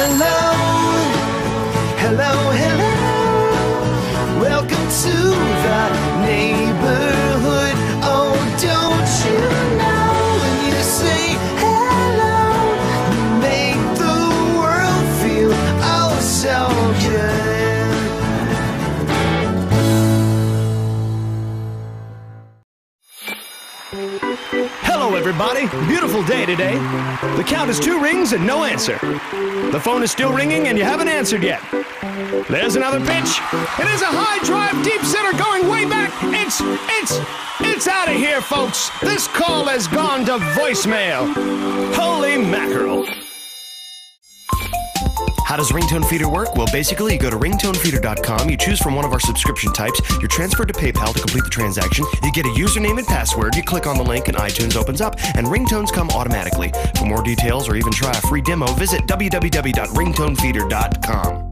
hello, hello, hello. Welcome to the neighborhood. Oh, don't you know when you say hello, you make the world feel oh so good. Hello, everybody. Beautiful day today. The count is 2 rings and no answer. The phone is still ringing and you haven't answered yet. There's another pitch. It is a high drive, deep center going way back. It's out of here, folks. This call has gone to voicemail. Holy mackerel. How does RingtoneFeeder work? Well, basically, you go to ringtonefeeder.com, you choose from one of our subscription types, you're transferred to PayPal to complete the transaction, you get a username and password, you click on the link and iTunes opens up, and ringtones come automatically. For more details or even try a free demo, visit www.ringtonefeeder.com.